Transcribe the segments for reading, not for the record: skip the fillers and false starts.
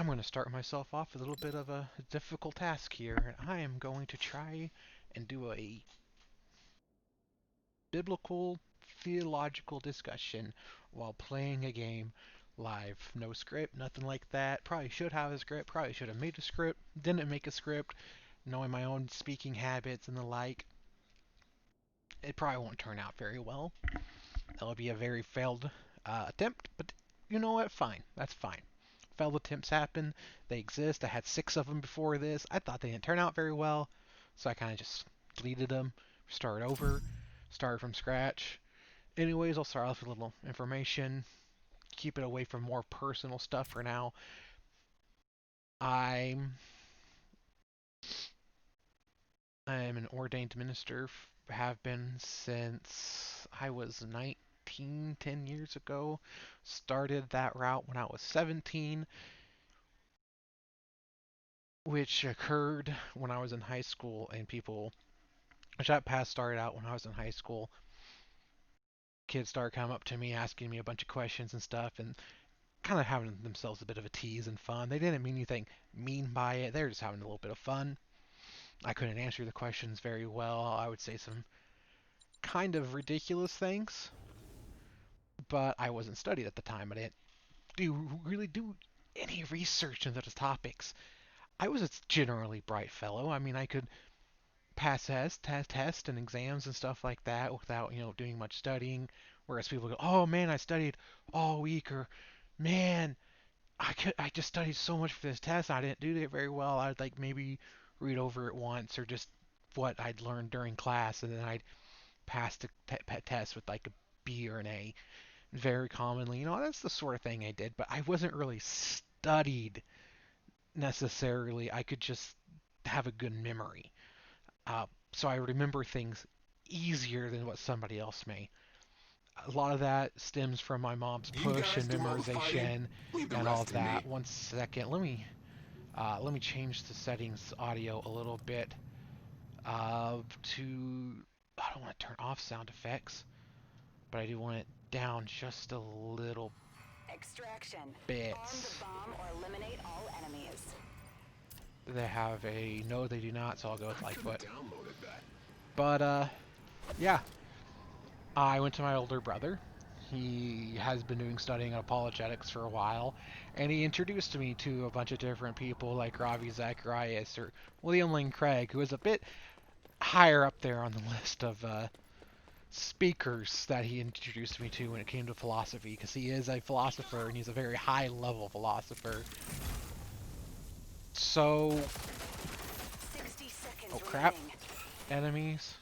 I'm going to start myself off with a little bit of a difficult task here. I am going to try and do a biblical theological discussion while playing a game live. No script, nothing like that. Probably should have a script, probably should have made a script, didn't make a script, knowing my own speaking habits and the like. It probably won't turn out very well. That'll be a very failed attempt, but you know what? Fine. That's fine. Failed attempts happen. They exist. I had 6 of them before this. I thought they didn't turn out very well, so I kind of just deleted them, started over, started from scratch. Anyways, I'll start off with a little information. Keep it away from more personal stuff for now. I'm I'm an ordained minister. Have been since I was 19, 10 years ago. Started that route when I was 17, which occurred when I was in high school, and which that path started out when I was in high school. Kids started coming up to me, asking me a bunch of questions and stuff, and kind of having themselves a bit of a tease and fun. They didn't mean anything mean by it. They were just having a little bit of fun. I couldn't answer the questions very well. I would say some kind of ridiculous things, but I wasn't studied at the time. I didn't really do any research into those topics. I was a generally bright fellow. I mean, I could pass tests and exams and stuff like that without, doing much studying. Whereas people go, "Oh man, I studied all week," or "Man, I just studied so much for this test. I didn't do it very well. I'd like maybe read over it once or just what I'd learned during class, and then I'd pass the test with like a B or an A." Very commonly, that's the sort of thing I did, but I wasn't really studied necessarily. I could just have a good memory. So I remember things easier than what somebody else may. A lot of that stems from my mom's You push guys and do all the fighting. memorization Leave the and all rest of to me. that. One second, let me change the settings audio a little bit to I don't want to turn off sound effects, but I do want it down just a little Extraction. bit. Arm the bomb or eliminate all enemies. They have a no, they do not, so I'll go with I could have Lightfoot. downloaded that. But yeah, I went to my older brother. He has been doing studying apologetics for a while, and he introduced me to a bunch of different people like Ravi Zacharias or William Lane Craig, who is a bit higher up there on the list of speakers that he introduced me to when it came to philosophy, because he is a philosopher and he's a very high level philosopher. So, 60 seconds oh crap, remaining. enemies.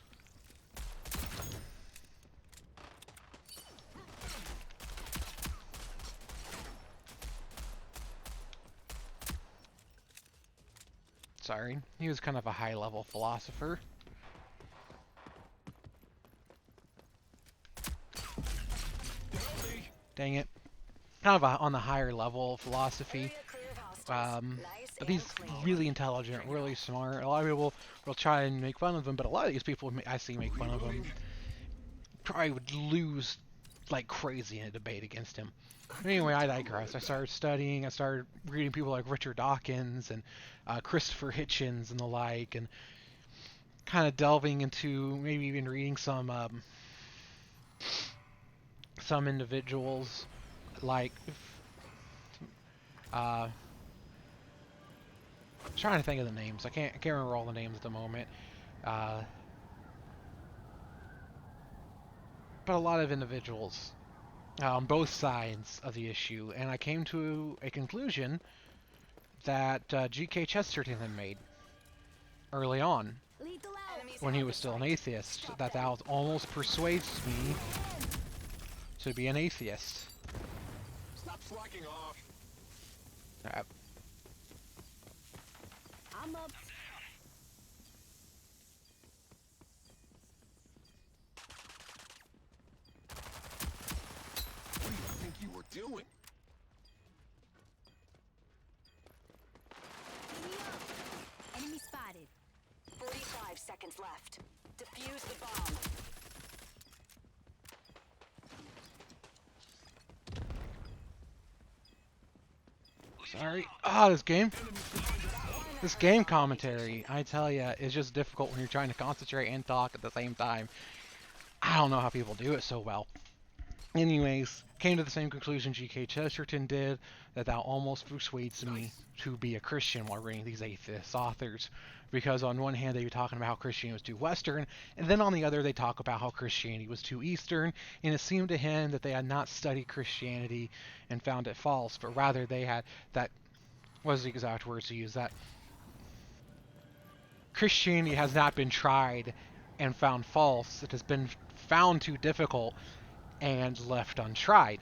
Sorry, he was kind of a high level philosopher. Dang it. Kind of on the higher level philosophy. Area clear of hostiles. Nice But and he's clean. really intelligent, really smart. A lot of people will try and make fun of him, but a lot of these people I see make fun of him probably would lose like crazy in a debate against him. Anyway, I digress. I started studying. I started reading people like Richard Dawkins and Christopher Hitchens and the like, and kind of delving into maybe even reading some individuals like uh, trying to think of the names. I can't remember all the names at the moment. Uh, but a lot of individuals on both sides of the issue, and I came to a conclusion that G.K. Chesterton had made early on Enemies when he have the was still an site. atheist. Stop That them. almost persuades me to be an atheist. Stop slacking off. Uh, I'm up. What do you think you were doing? Enemy spotted. 45 seconds left. Defuse the bomb. Sorry. Ah, this game commentary, I tell ya, is just difficult when you're trying to concentrate and talk at the same time. I don't know how people do it so well. Anyways, came to the same conclusion G.K. Chesterton did, that thou almost persuades me to be a Christian while reading these atheist authors. Because on one hand, they were talking about how Christianity was too Western, and then on the other, they talk about how Christianity was too Eastern, and it seemed to him that they had not studied Christianity and found it false, but rather they had that, what was the exact words to use, that Christianity has not been tried and found false, it has been found too difficult and left untried.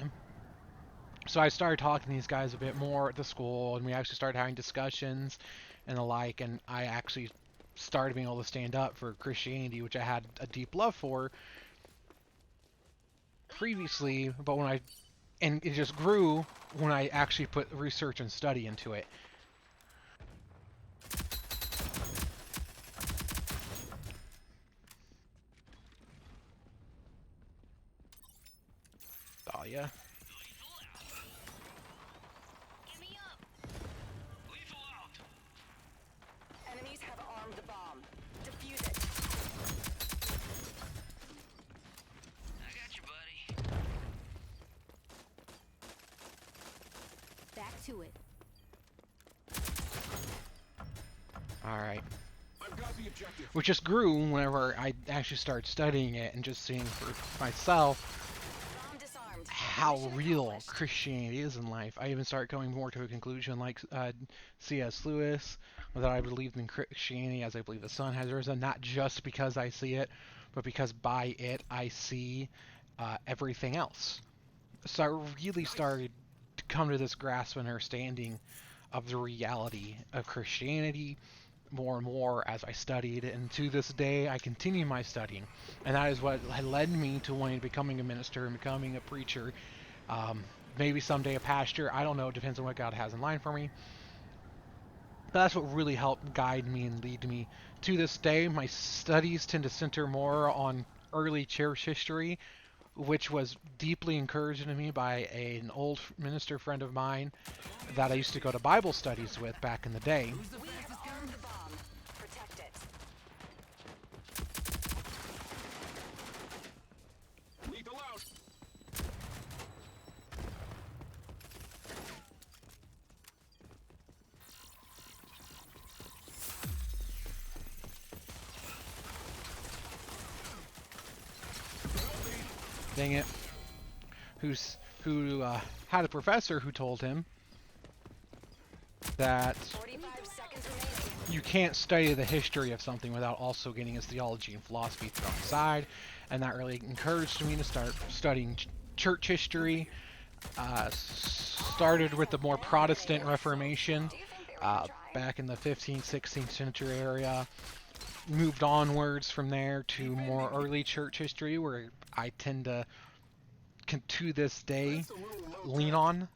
So I started talking to these guys a bit more at the school, and we actually started having discussions and the like, and I actually started being able to stand up for Christianity, which I had a deep love for previously, but and it just grew when I actually put research and study into it. Oh yeah. Enemies have armed the bomb. Defuse it. I got you, buddy. Back to it. Alright. I've got the objective. Which just grew whenever I actually started studying it and just seeing for myself Bomb disarmed. how Mission real accomplished. Christianity is in life. I even started coming more to a conclusion like C.S. Lewis, that I believed in Christianity as I believe the sun has risen, not just because I see it, but because by it I see everything else. So I really started to come to this grasp and understanding of the reality of Christianity more and more as I studied, and to this day I continue my studying, and that is what led me to wanting becoming a minister and becoming a preacher, maybe someday a pastor, I don't know, it depends on what God has in line for me, but that's what really helped guide me and lead me. To this day, my studies tend to center more on early church history, which was deeply encouraged to me by an old minister friend of mine that I used to go to Bible studies with back in the day. We have armed the bomb. Protect it. Lethal out. Dang it. Who had a professor who told him that 45 seconds remaining. you can't study the history of something without also getting its theology and philosophy thrown aside, and that really encouraged me to start studying church history. Started with the more Protestant Reformation Do you think they were gonna try? back in the 15th, 16th century area. Moved onwards from there to more early church history, where I tend to this day, That's a little low lean tech. on.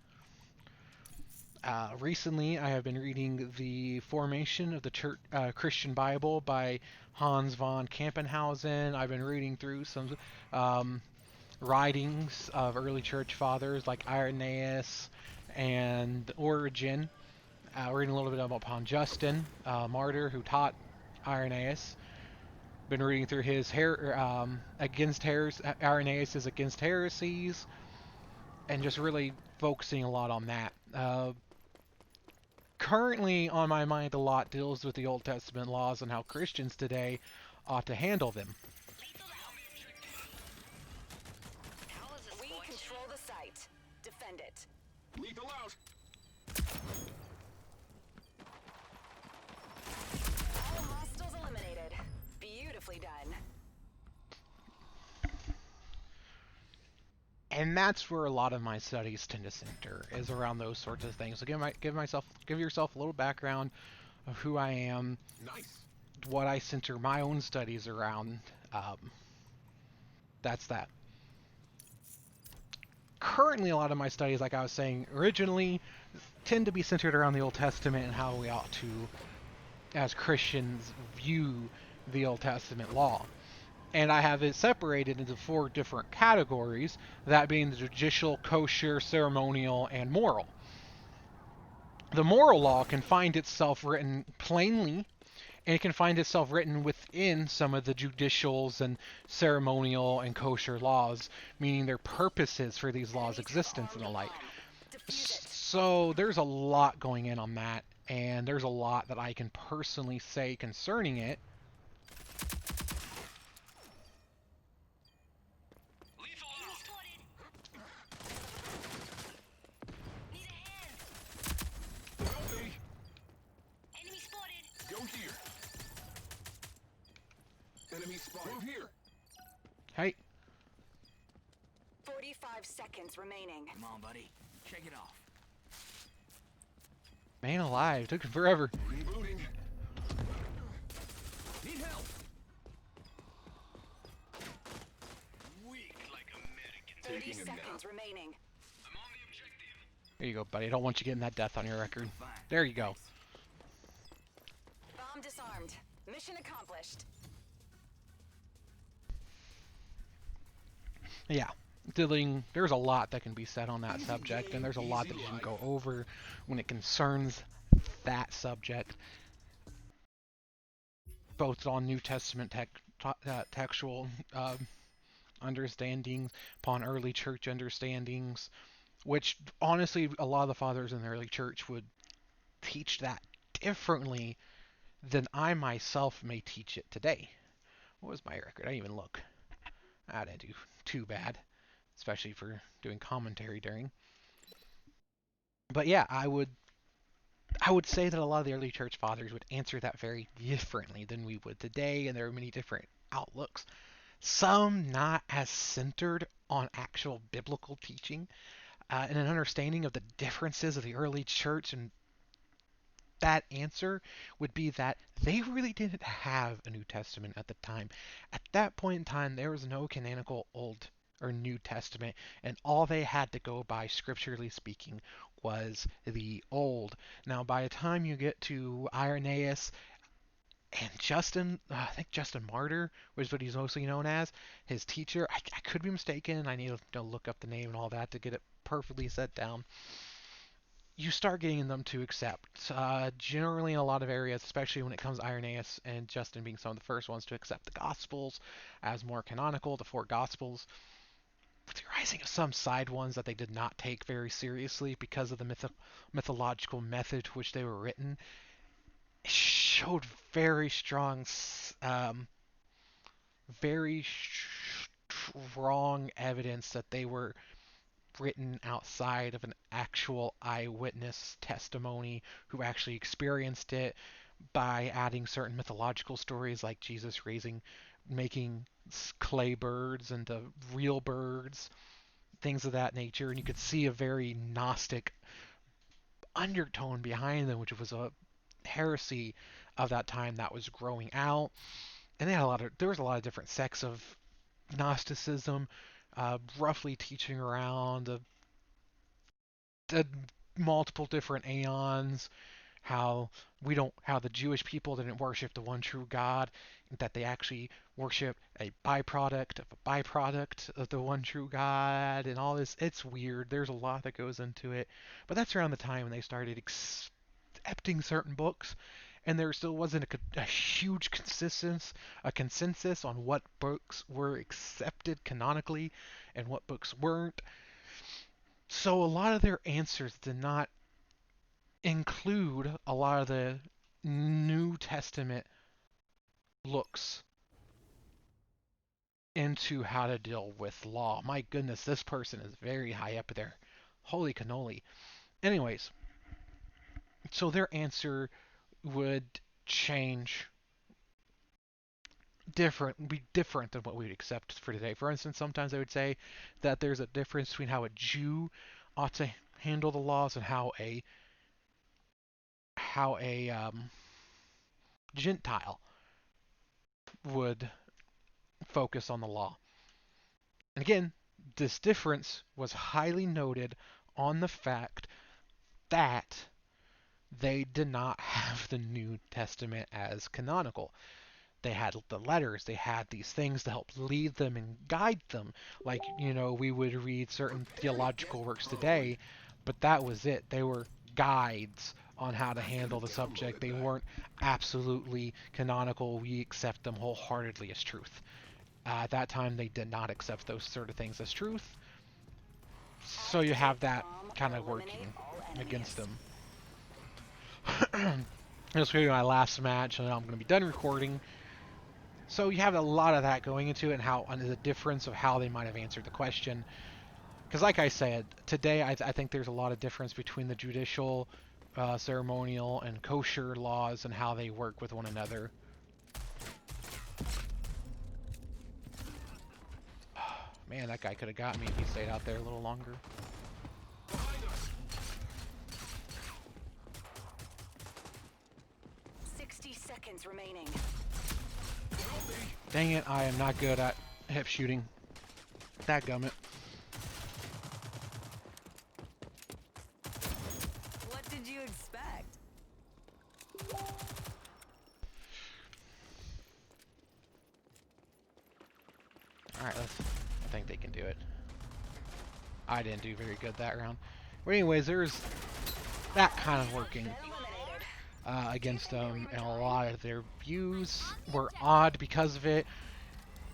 Recently, I have been reading The Formation of the Church, Christian Bible by Hans von Campenhausen. I've been reading through some writings of early church fathers like Irenaeus and Origen. Reading a little bit about upon Justin, martyr who taught Irenaeus. Been reading through his Irenaeus is against heresies, and just really focusing a lot on that. Currently on my mind a lot deals with the Old Testament laws and how Christians today ought to handle them. How is this We going to... control the site. Defend it. Lethal out. All hostiles eliminated. Beautifully done. And that's where a lot of my studies tend to center, is around those sorts of things. So give yourself a little background of who I am, Nice. what I center my own studies around. That's that. Currently, a lot of my studies, like I was saying originally, tend to be centered around the Old Testament and how we ought to, as Christians, view the Old Testament law. And I have it separated into 4 different categories, that being the judicial, kosher, ceremonial, and moral. The moral law can find itself written plainly, and it can find itself written within some of the judicials and ceremonial and kosher laws, meaning their purposes for these laws' Enemies have existence and armed the a like. bomb. Defuse it. So there's a lot going in on that, and there's a lot that I can personally say concerning it. Lethal Enemy out. spotted. Need a hand. Help me. Enemy spotted. Go here. Enemy spotted. Move here. Hey, 45 seconds remaining. Come on, buddy. Shake it off. man alive, took him forever. Rebooting. Need help. Weak like a mannequin. 30 Taking him seconds now. remaining. I'm on the objective. There you go, buddy. I don't want you getting that death on your record. Fine. There you go. Bomb disarmed. Mission accomplished. Yeah, there's a lot that can be said on that subject, and there's a lot that you can go over when it concerns that subject, both on New Testament textual understandings, upon early church understandings, which honestly, a lot of the fathers in the early church would teach that differently than I myself may teach it today. What was my record? I didn't even look. I didn't do too bad, especially for doing commentary during. But yeah, I would say that a lot of the early church fathers would answer that very differently than we would today, and there are many different outlooks. Some not as centered on actual biblical teaching, and an understanding of the differences of the early church, and that answer would be that they really didn't have a New Testament at the time. At that point in time, there was no canonical Old or New Testament, and all they had to go by, scripturally speaking, was the Old. Now, by the time you get to Irenaeus and Justin, I think Justin Martyr was what he's mostly known as, his teacher, I could be mistaken. I need to look up the name and all that to get it perfectly set down. You start getting them to accept. Generally, in a lot of areas, especially when it comes to Irenaeus and Justin being some of the first ones to accept the Gospels as more canonical, the four Gospels, with the rising of some side ones that they did not take very seriously because of the mythological method to which they were written, it showed very strong, very strong evidence that they were written outside of an actual eyewitness testimony who actually experienced it, by adding certain mythological stories like Jesus making clay birds into real birds, things of that nature. And you could see a very Gnostic undertone behind them, which was a heresy of that time that was growing out. And there was a lot of different sects of Gnosticism, roughly teaching around the multiple different aeons, how the Jewish people didn't worship the one true God, that they actually worship a byproduct of the one true God, and all this. It's weird. There's a lot that goes into it, but that's around the time when they started accepting certain books, and there still wasn't a huge consensus on what books were accepted canonically and what books weren't. So a lot of their answers did not include a lot of the New Testament looks into how to deal with law. My goodness, this person is very high up there. Holy cannoli. Anyways, so their answer would change be different than what we'd accept for today. For instance, sometimes they would say that there's a difference between how a Jew ought to handle the laws and how a Gentile would focus on the law. And again, this difference was highly noted on the fact that they did not have the New Testament as canonical. They had the letters, they had these things to help lead them and guide them. Like, we would read certain theological works today, but that was it. They were guides on how to handle the subject. They weren't absolutely canonical. We accept them wholeheartedly as truth. At that time, they did not accept those sort of things as truth. So you have Activate the that bomb kind or of eliminate working all against enemies. them. This will be my last match, and then I'm going to be done recording. So you have a lot of that going into it, and the difference of how they might have answered the question. Because, like I said, today I think there's a lot of difference between the judicial, ceremonial, and kosher laws and how they work with one another. Man, that guy could have got me if he stayed out there a little longer. Behind us. 60 seconds remaining. Help me. Dang it, I am not good at hip shooting. Dadgummit. What did you expect? Alright, I think they can do it. I didn't do very good that round. But anyways, there's that kind of working against them, and a lot of their views were odd because of it.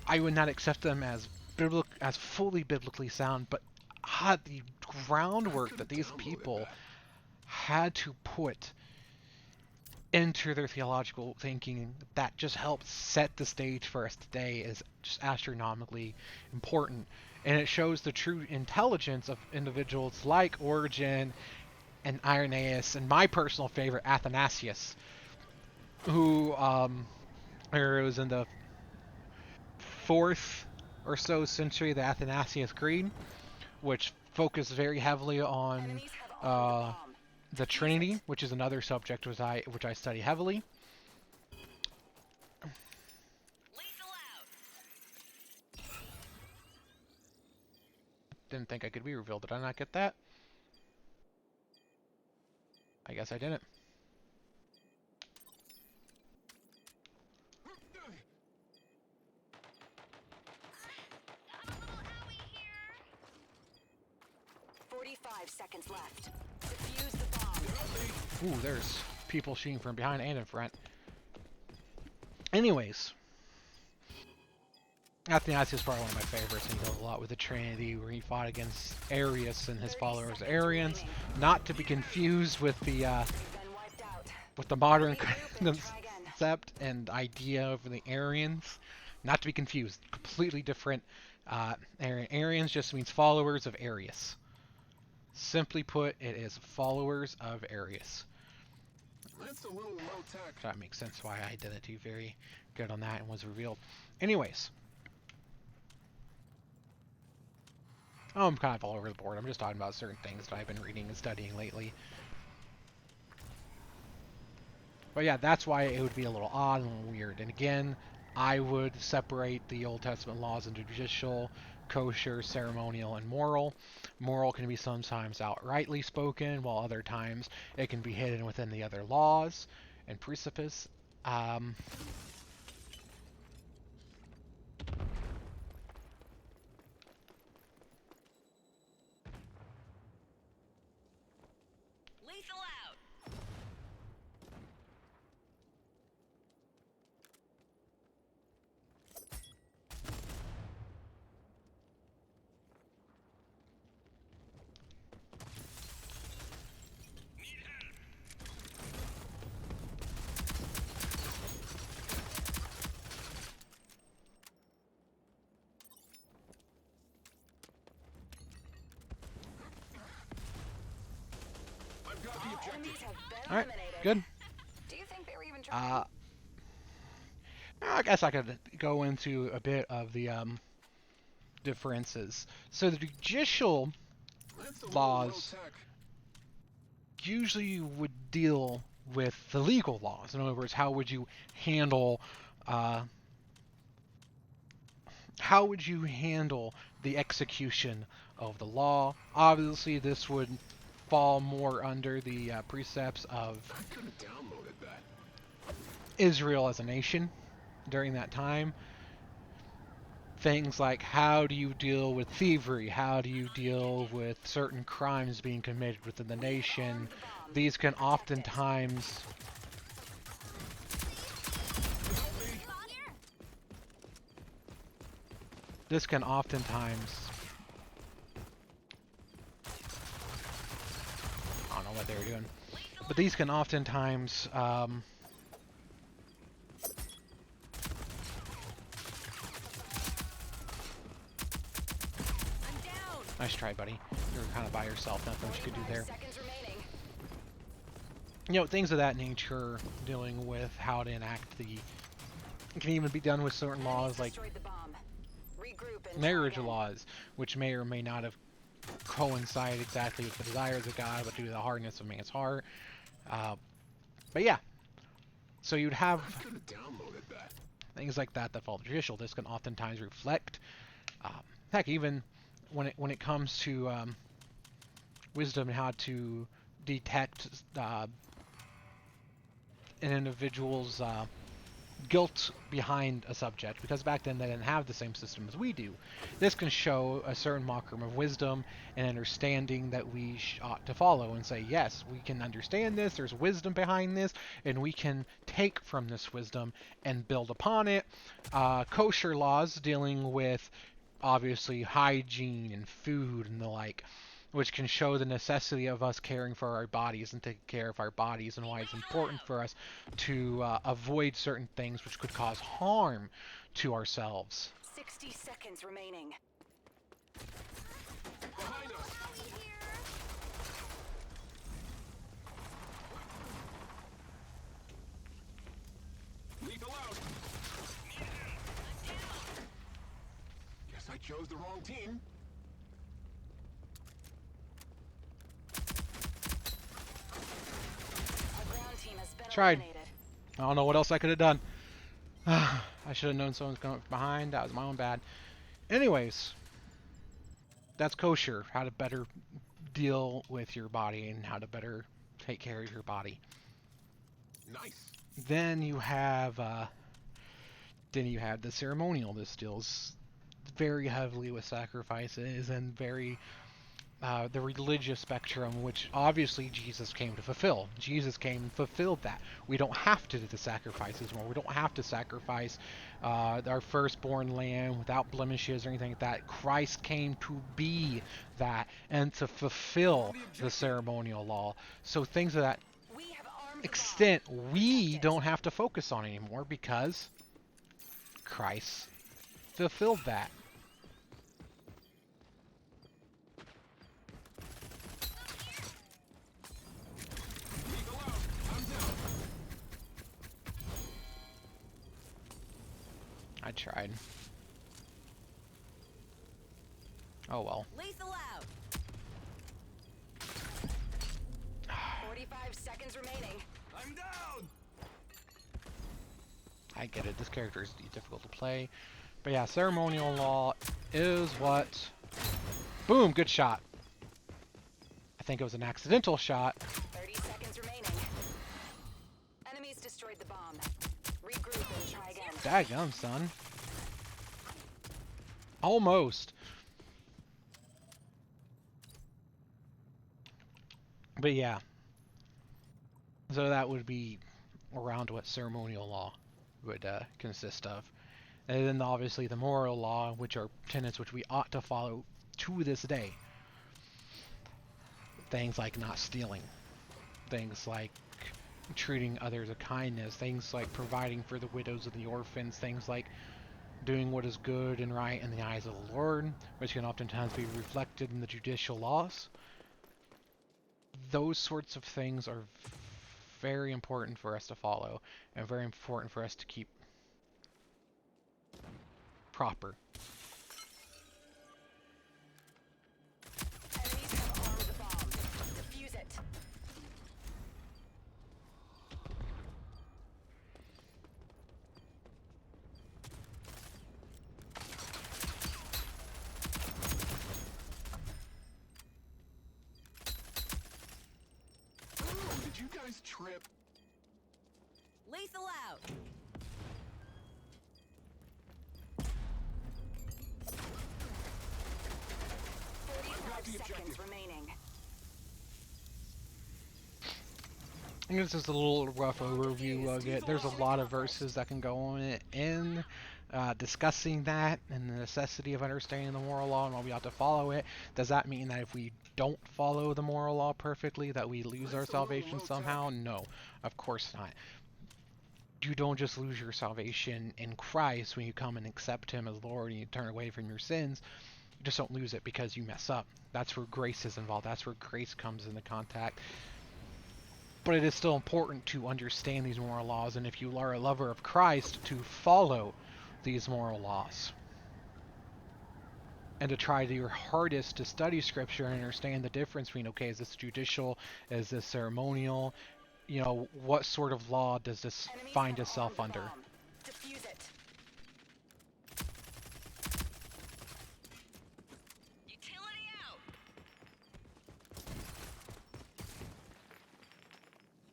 I would not accept them as fully biblically sound, but the groundwork that these people had to put into their theological thinking that just helped set the stage for us today is just astronomically important. And it shows the true intelligence of individuals like Origen and Irenaeus, and my personal favorite, Athanasius, who it was in the 4th or so century, the Athanasius Creed, which focused very heavily on Enemies have armed the uh, bomb. the Defuse Trinity, it. which is another subject which I study heavily. Lethal out. Didn't think I could be revealed. Did I not get that? I guess I didn't. 45 seconds left. Defuse the bomb. Ooh, there's people shooting from behind and in front. Anyways, Athanasius is probably one of my favorites, and he does a lot with the Trinity, where he fought against Arius and his 30 followers, seconds Arians, remaining. not to be confused with the Been wiped out. modern Regroup and try again. concept and idea of the Arians. Not to be confused, completely different. Arians just means followers of Arius. Simply put, it is followers of Arius. That's a little low tech. That makes sense why I didn't do very good on that and was revealed. Anyways. Oh, I'm kind of all over the board. I'm just talking about certain things that I've been reading and studying lately. But yeah, that's why it would be a little odd and a little weird. And again, I would separate the Old Testament laws into judicial, kosher, ceremonial, and moral. Moral can be sometimes outrightly spoken, while other times it can be hidden within the other laws and precipice. Um, Lethal out. I've got the All objective. enemies have been all right, eliminated. good. Do you think they were even trying? I guess I could go into a bit of the differences. So the judicial That's a little low laws tech. usually would deal with the legal laws. In other words, uh, how would you handle the execution of the law? Obviously, this would fall more under the precepts of I could have downloaded that. Israel as a nation during that time. Things like how do you deal with thievery? How do you deal with certain crimes being committed within the nation? These can oftentimes this can oftentimes I don't know what they were doing, but these can oftentimes nice try, buddy. You're kind of by yourself. Nothing much you could do there. You know, things of that nature, dealing with how to enact the... It can even be done with certain laws like marriage laws, which may or may not have coincided exactly with the desires of God, but due to the hardness of man's heart. But yeah, so you'd have I could have downloaded that. things like that that fall judicial. This can oftentimes reflect, heck, even when it comes to wisdom and how to detect an individual's guilt behind a subject, because back then they didn't have the same system as we do. This can show a certain modicum of wisdom and understanding that we ought to follow and say, yes, we can understand this, there's wisdom behind this, and we can take from this wisdom and build upon it. Kosher laws dealing with obviously hygiene and food and the like, which can show the necessity of us caring for our bodies and taking care of our bodies, and why it's important for us to avoid certain things which could cause harm to ourselves. 60 seconds remaining. Behind us. Lethal out. Guess I chose the wrong team. Our ground team has been Tried. eliminated. I don't know what else I could have done. I should have known someone was coming from behind. That was my own bad. Anyways, that's kosher. How to better deal with your body and how to better take care of your body. Nice. Then you have the ceremonial. This deals very heavily with sacrifices and very the religious spectrum, which obviously Jesus came to fulfill. Jesus came and fulfilled that. We don't have to do the sacrifices more. We don't have to sacrifice our firstborn lamb without blemishes or anything like that. Christ came to be that and to fulfill the ceremonial law. So things of that We have armed the extent bomb. we Protect it. don't have to focus on anymore because Christ fulfilled that. Lethal out. I'm down. I tried. Oh well. Lethal out. 45 seconds remaining. I'm down. I get it. This character is difficult to play. But yeah, ceremonial law is what... Boom! Good shot. I think it was an accidental shot. 30 seconds remaining. Enemies destroyed the bomb. Regroup and try again. Daggum, son. Almost. But yeah. So that would be around what ceremonial law would consist of. And then obviously the moral law, which are tenets which we ought to follow to this day. Things like not stealing. Things like treating others with kindness. Things like providing for the widows and the orphans. Things like doing what is good and right in the eyes of the Lord, which can oftentimes be reflected in the judicial laws. Those sorts of things are very important for us to follow and very important for us to keep proper. Enemies have armed the bomb. Defuse it. Ooh, did you guys trip? Lethal out. the seconds objective. remaining. I think this is a little rough overview of it. There's a lot of verses that can go on it in discussing that and the necessity of understanding the moral law and why we ought to follow it. Does that mean that if we don't follow the moral law perfectly, that we lose our salvation somehow? No, of course not. You don't just lose your salvation in Christ when you come and accept Him as Lord and you turn away from your sins. You just don't lose it because you mess up. That's where grace is involved. That's where grace comes into contact. But it is still important to understand these moral laws, and if you are a lover of Christ, to follow these moral laws. And to try your hardest to study Scripture and understand the difference between, okay, is this judicial, is this ceremonial, you know, what sort of law does this Enemies find have armed itself the under? bomb. Defuse it. Utility out.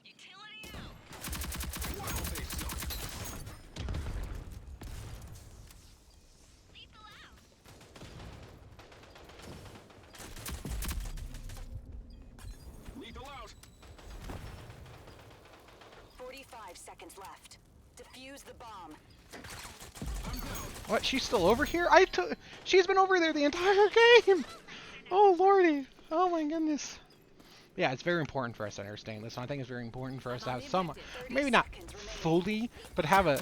Utility out. Wow, they suck. Lethal out. Lethal out. 45 seconds left. Defuse the bomb. I'm down. What, she's still over here? She's been over there the entire game! Oh lordy, oh my goodness. Yeah, it's very important for us to understand this. And I think it's very important for us to have some, maybe not fully, but have a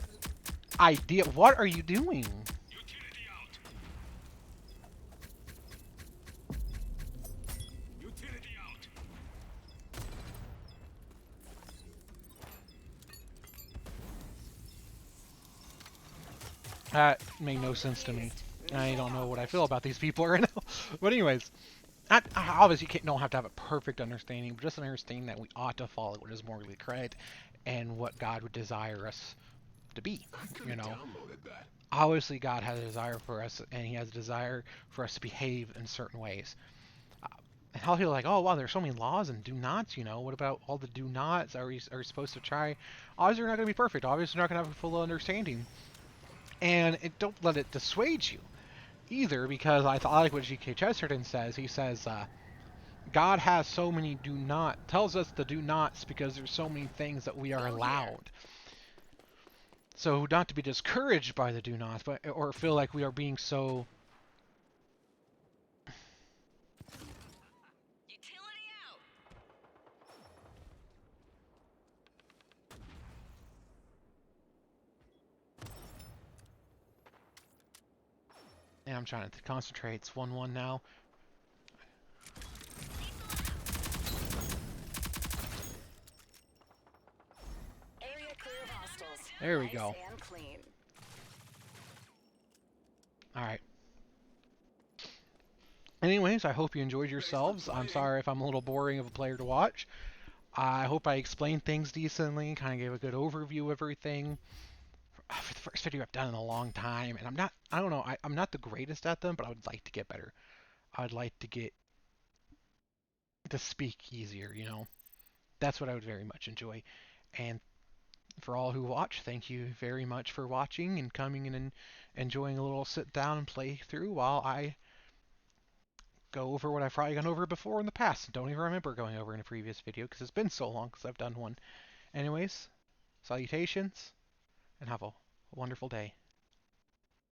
idea. What are you doing? Utility out. Utility out. That made no sense to me. I don't know what I feel about these people right now. But anyways, obviously you don't have to have a perfect understanding, but just an understanding that we ought to follow what is morally correct and what God would desire us to be. I could You have know, downloaded that. obviously God has a desire for us, and He has a desire for us to behave in certain ways. And how people are like, oh wow, there's so many laws and do nots. You know, what about all the do nots? Are we supposed to try? Obviously, we're not going to be perfect. Obviously, we're not going to have a full understanding. And don't let it dissuade you either, because I like what G.K. Chesterton says. He says, God has so many do not, tells us the do nots because there's so many things that we are allowed. So not to be discouraged by the do nots, but or feel like we are being so. Utility out. And I'm trying to concentrate. It's 1-1 now. Area clear of hostiles. There we Nice go. and clean. All right. Anyways, I hope you enjoyed yourselves. I'm sorry if I'm a little boring of a player to watch. I hope I explained things decently, kind of gave a good overview of everything. For the first video I've done in a long time, and I don't know, I'm not the greatest at them, but I would like to get better. I would like to get to speak easier, you know. That's what I would very much enjoy. And for all who watch, thank you very much for watching and coming in and enjoying a little sit down and play through while I go over what I've probably gone over before in the past. Don't even remember going over in a previous video because it's been so long since I've done one. Anyways, salutations, and have a wonderful day.